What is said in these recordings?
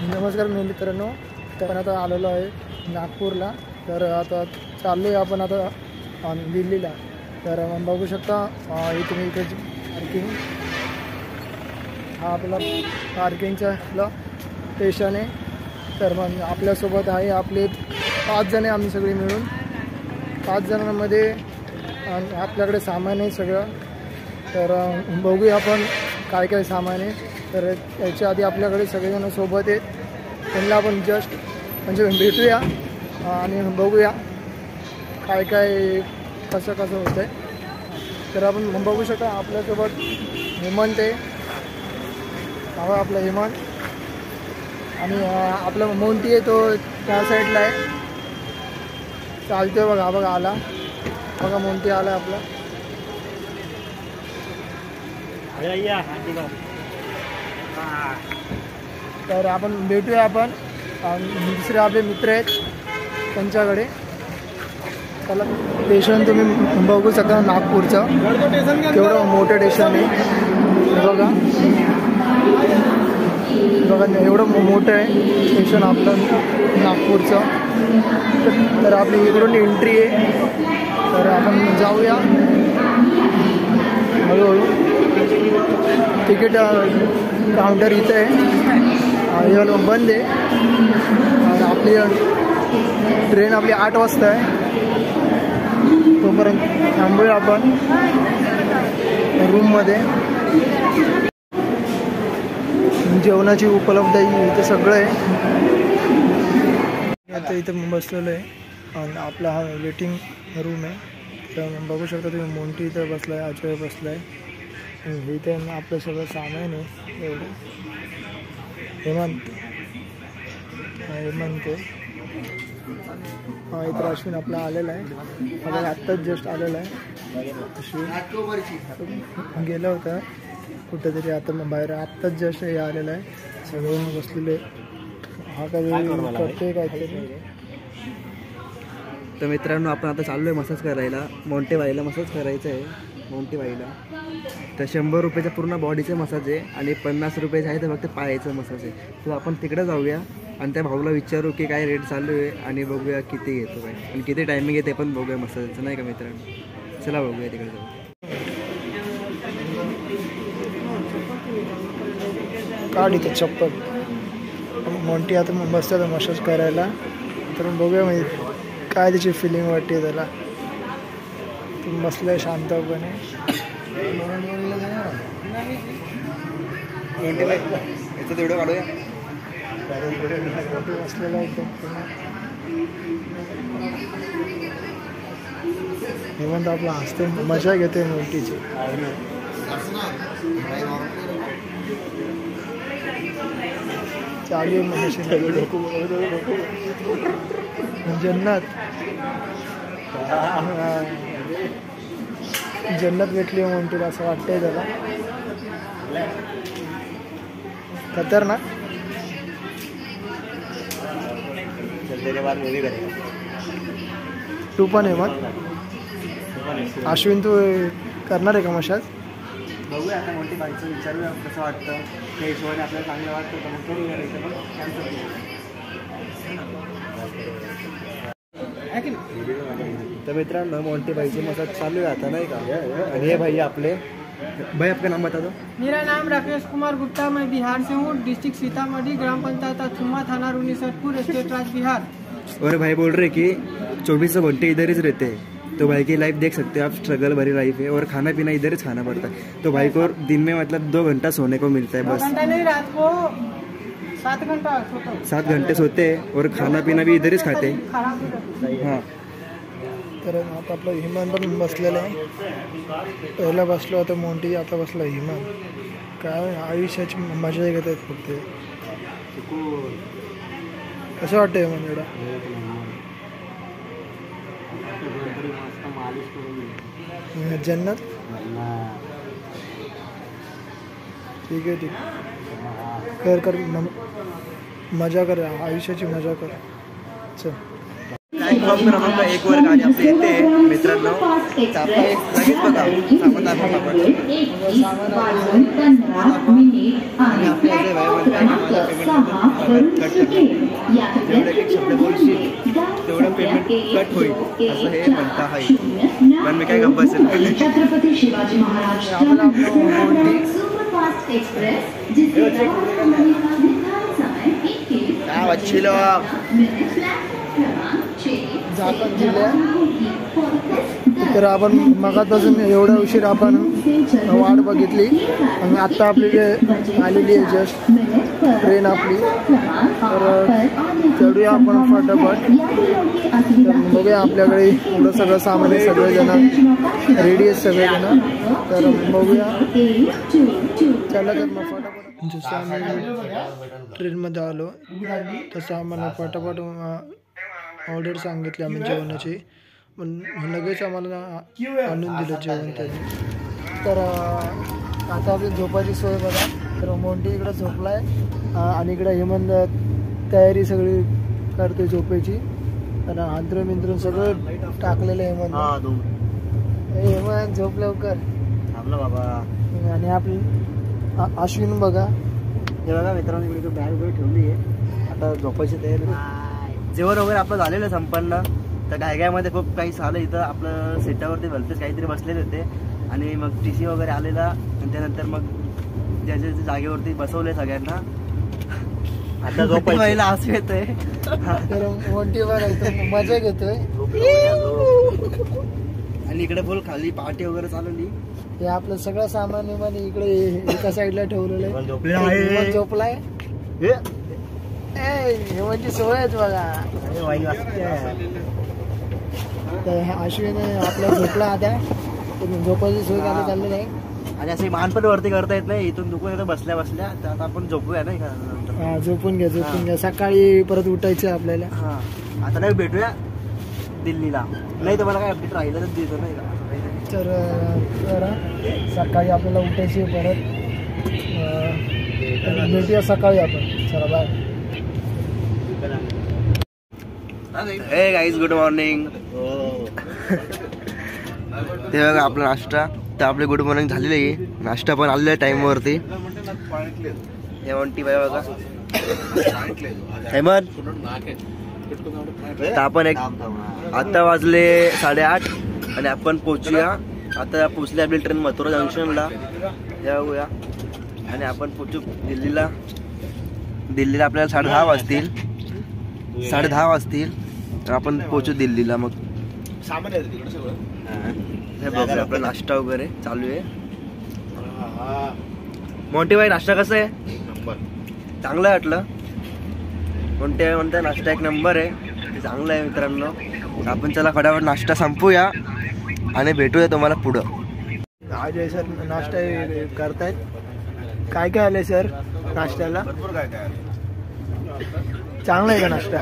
नमस्कार मित्रांनो, आपण आता आलेलो आहे नागपूरला. तर आता चाललो आहे आपण आता दिल्लीला. तर बघू शकता तुम्ही इथे पार्किंग, हा आपला पार्किंगचा आपला स्टेशन आहे. तर मग आपल्यासोबत आहे आपले 5 जण आहे, आम्ही सगळे मिळून 5 जणांमध्ये आपल्याकडे सामान आहे सगळं. तर बघूया आपण काय काय सामान आहे. तर याच्या आधी आपल्याकडे सगळेजण सोबत आहेत, त्यांना आपण जस्ट म्हणजे भेटूया आणि बघूया काय काय कसं होतं आहे. तर आपण बघू शकता आपल्यासोबत हेमंत आहे, हा आपला हेमंत, आणि आपला मोंटी आहे तो त्या साईडला आहे, चालतोय बघा आला बघा, मोंटी आला आपला. तर आपण भेटूया आपण दुसरे आपले मित्र आहेत त्यांच्याकडे. त्याला स्टेशन तुम्ही बघू शकता नागपूरचं, केवढं मोठं स्टेशन आहे बघा एवढं मोठं आहे स्टेशन आपलं नागपूरचं. तर आपली इकडून एंट्री आहे, तर आपण जाऊया हळूहळू. तिकीट काउंटर इथं आहे, बंद आहे. आणि आपली ट्रेन आपली 8 वाजता आहे, तोपर्यंत थांबूया आपण रूममध्ये. जेवणाची उपलब्ध इथं सगळं आहे. आता इथं बसलेलं आहे आणि आपला हा वेटिंग रूम आहे. तर बघू शकता तुम्ही, मोंटी इथं बसला आहे, अजय बसला आहे. इथे आपलं सगळं सामान आहे एवढं. हेमंत हा इथं अश्विन आपला आलेला आहे, आपल्याला आत्ताच जस्ट आलेला आहे. अश्विन गेला होता कुठंतरी, आता बाहेर आत्ताच जस्ट हे आलेलं आहे. सगळे बसलेले, हा काही करतोय काहीतरी. तर मित्रांनो, आपण आता चाललो आहे मसाज करायला, मोंटेबाईला मसाज करायचं आहे. मोंटेबाईला तर 100 रुपयाचा पूर्ण बॉडीचं मसाज आहे आणि 50 रुपयाचं आहे तर फक्त पायाचं मसाज आहे. तर आपण तिकडे जाऊया आणि त्या भाऊला विचारू की काय रेट चालू आहे आणि बघूया किती घेतो काय आणि किती टायमिंग आहे ते पण बघूया मसाजचं, नाही का मित्रांनो. चला बघूया तिकडे जाऊ. काढ इथे चप्पल. मोंटी आता बसतात मसाज करायला, तर बघूया म्हणजे काय त्याची फिलिंग वाटते त्याला. तुम्ही बसलाय शांतपणे. तेवढं काढूया बसलेला एकदम. हेमंत आपला हसते, मजा घेते मोंटीची. चालू जन्नत भेटली मोंटीला असं वाटतंय त्याला. खतरनाक. तू पण आहे मग अश्विन, तू करणार आहे का मशाज? बघूया आता मोठी बाईचं विचारूया कसं वाटतं, त्या हिशोबाने आपल्याला चांगलं वाटतं तर मग करूया, नाही तर मग कॅन्सल करू. तर मित्रांनो, मोंटी बाईची मसाज चालू आहे आता, नाही का. आणि हे भाई आपले भाई, आपका नाम बता दो. मेरा नाम राकेश कुमार गुप्ता, मैं बिहार से हूँ, डिस्ट्रिक्ट सीतामढ़ी, ग्राम पंचायत अथुमा, थाना रूनीसरपुर, स्टेट राज्य बिहार. और भाई बोल रहे कि 24 घंटे इधर ही रहते हैं. तो भाई की लाइफ देख सकते हैं आप, स्ट्रगल भरी लाइफ है और खाना पीना इधर ही खाना पड़ता है. तो भाई को दिन में मतलब 2 घंटा सोने को मिलता है बस. 2 घंटा नहीं, रात को 7 घंटा 7 घंटे सोते हैं और खाना पीना भी इधर ही खाते हैं. हाँ. तर आता आपलं हिमान पण बसलेलं आहे. पहिला बसलो होता मोंटी, आता बसला हिमान. काय आयुष्याची मजा घेत आहेत फक्त. कसं वाटतं हिमान एवढा? जन्नत. ठीक आहे कर मजा कर, आयुष्याची मजा कर. चल. प्लॅटफॉर्म क्रमांक 1 वर गाडी आपली येते मित्रांनो. तर आपण लगेच बघा सामान दाखवा आपण आणि आपल्या जे भाई पेमेंट शब्द बोलशील तेवढं पेमेंट कट होईल असं हे म्हणता आहे. पण मी काय गप्प असेल छत्रपति शिवाजी महाराज सुपरफास्ट एक्सप्रेस जिसके निर्धारित समय 1 झाकण दिले. तर आपण मगापासून एवढा उशीर आपण वाट बघितली आणि आत्ता आपली जे आलेली आहे जस्ट ट्रेन आपली. तर चढूया आपण फटाफट. तर बघूया आपल्याकडे एवढं सगळं सामान आहे. सगळेजण रेडी आहेत सगळेजण. तर बघूया चला तर मग फटाफट. जसं आम्ही ट्रेनमध्ये आलो तसं आम्हाला फटाफट ऑर्डर सांगितली आम्ही जेवणाची. पण लगेच आम्हाला आणून दिलं जेवण त्यांनी. तर आता आपली झोपायची सोय बघा. तर मोंटी इकडं झोपला आहे आणि इकडं हेमंत तयारी सगळी करते झोपायची. तर अंतरून मिंतरून सगळं टाकलेलं आहे हेमंत. हेमंत झोप लवकर बाबा. आणि आपली अश्विन बघा. हे बघा मित्रांनो इकडे बॅग वगैरे ठेवली आहे. आता झोपायची तयारी. जेवण वगैरे आपलं झालेलं संपन्न. तर गायगायमध्ये खूप काही झालं. इथं आपलं सेटावरती भलतेच काहीतरी बसलेले होते आणि मग TC वगैरे आलेला आणि त्यानंतर मग ज्याच्या जागेवरती बसवले सगळ्यांना. आता झोपायला असं येतंय. तर मोठी बघायचं मजा घेतोय. आणि इकडे बोल खाली पार्टी वगैरे चालवली. हे आपलं सगळं सामान विमान इकडे एका साईडला ठेवलेलं आहे. झोपलाय हेमंतची सोयच बघा. तर अश्विन आपला झोपला आता. झोपायची सोय करायला चाललेली आहे. आणि असे मान पण वरती करता येत नाही. इथून दुखून येतं बसल्या बसल्या. तर आता आपण झोपूया नाही का. हा झोपून घ्या. सकाळी परत उठायचं आपल्याला. हा आता नाही भेटूया दिल्लीला. नाही तर मला काय अपडेट राहिलं तर देतो नाही का. तर सकाळी आपल्याला उठायची परत. भेटूया सकाळी आपण. चला बाय. हे गाईज गुड मॉर्निंग. ते बघा आपला नाश्ता. तर आपली गुड मॉर्निंग झालेली आहे. नाश्ता पण आलेला आहे टाईमवरती. हेमंती बाय बघा. हेमंत तर आपण एक आता वाजले 8:30 आणि आपण पोचूया. आता पोचले आपली ट्रेन मथुरा जंक्शनला. जाऊया आणि आपण पोचू दिल्लीला. दिल्लीला आपल्याला 10:30 वाजतील. 10:30 वाजतील आपण पोचू दिल्लीला. मग हे बघूया आपला नाश्ता वगैरे चालू आहे. मोठी बाई नाश्ता कसं आहे. चांगलं आहे वाटलं. मोठे म्हणता नाश्ता एक नंबर आहे. चांगलं आहे मित्रांनो. आपण चला फटाफट नाश्ता संपूया आणि भेटूया तुम्हाला पुढं. अजय सर नाश्ता करतायत. काय काय आलंय सर नाश्त्याला. चांगला आहे का नाश्ता.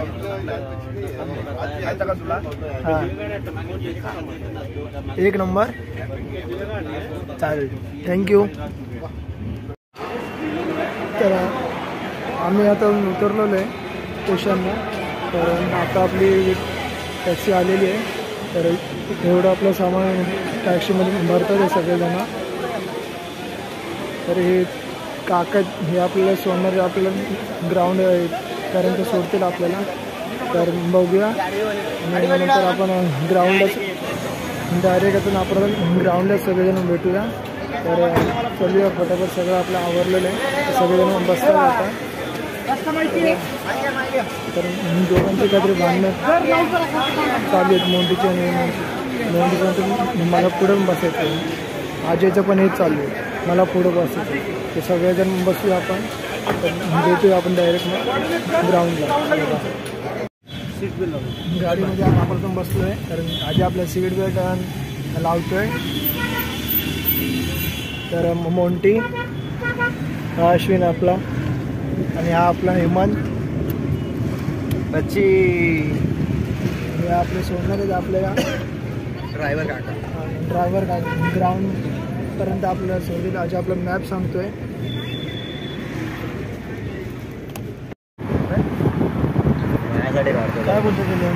हा एक नंबर. चालेल थँक्यू. तर आम्ही आता उतरलेलो आहे स्टेशनला. तर आता आपली टॅक्सी आलेली आहे. तर एवढं आपलं सामान टॅक्सीमध्ये भरतात आहे सगळेजण. तर हे काका हे आपल्याला सोडणारे आपल्याला ग्राउंड पर्यंत सोडतील आपल्याला. तर बघूया आणि नंतर आपण ग्राउंडच डायरेक्ट आपण ग्राउंडच सगळेजण भेटूया. तर चलूया फटाफट. सगळं आपलं आवरलेलं आहे. सगळेजण बसतात आता. तर दोघांचे काहीतरी भांडणं चालू आहेत मोंटीचे आणि मोंटीचं. मला पुढं बसायचं आहे. अजयचं पण हेच चालू आहे. मला पुढं बसायचं. ते सगळेजण बसूया आपण. तर भेटूया आपण डायरेक्ट मग ग्राउंडला. सीट बेल्ट गाडीमध्ये आपण पण बसलो आहे. कारण आधी आपल्या सीट बेल्ट लावतोय. तर मोंटी हा अश्विन आपला आणि हा आपला हेमंत. हे आपले सोडणार आहेत आपल्याला ड्रायव्हर काका. ग्राउंडपर्यंत आपल्याला सोडले. आज आपला मॅप सांगतोय. काय बोलतो तुम्ही.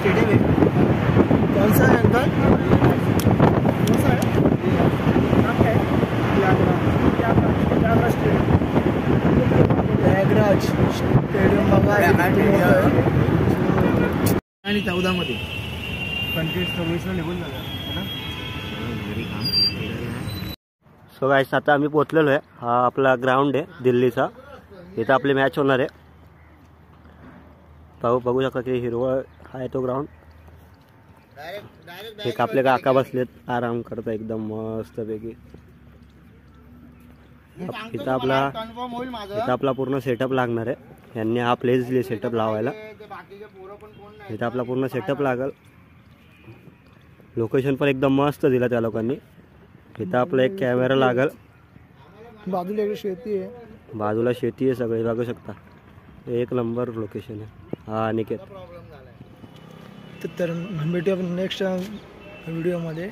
स्टेडियम है कौन सा है अंकल? कौन सा है? नाम क्या है? प्रयागराज स्टेडियम बघा किती मोठं आहे. आणि 14 मध्ये 25-26 निघून झालं है ना. सो गाईस आता आम्ही पोचलेलो आहे. हा आपला ग्राउंड आहे दिल्लीचा. इथं आपली मॅच होणार आहे. बघू शकता की हिरवळ आहे तो ग्राउंड. एक आपले काका बसलेत आराम करता एकदम मस्तपैकी. इथं आपला पूर्ण सेटअप लागणार आहे. यांनी हा प्लेस दिली सेटअप लावायला. इथं आपला पूर्ण सेटअप लागल. लोकेशन पण एकदम मस्त दिलं त्या लोकांनी. इथं आपला एक कॅमेरा लागल. बाजूला एक शेती आहे. बाजूला शेती आहे सगळे बघू शकता. एक नंबर लोकेशन आहे. हा अनिकेत. तर भेटूया नेक्स्ट व्हिडिओमध्ये.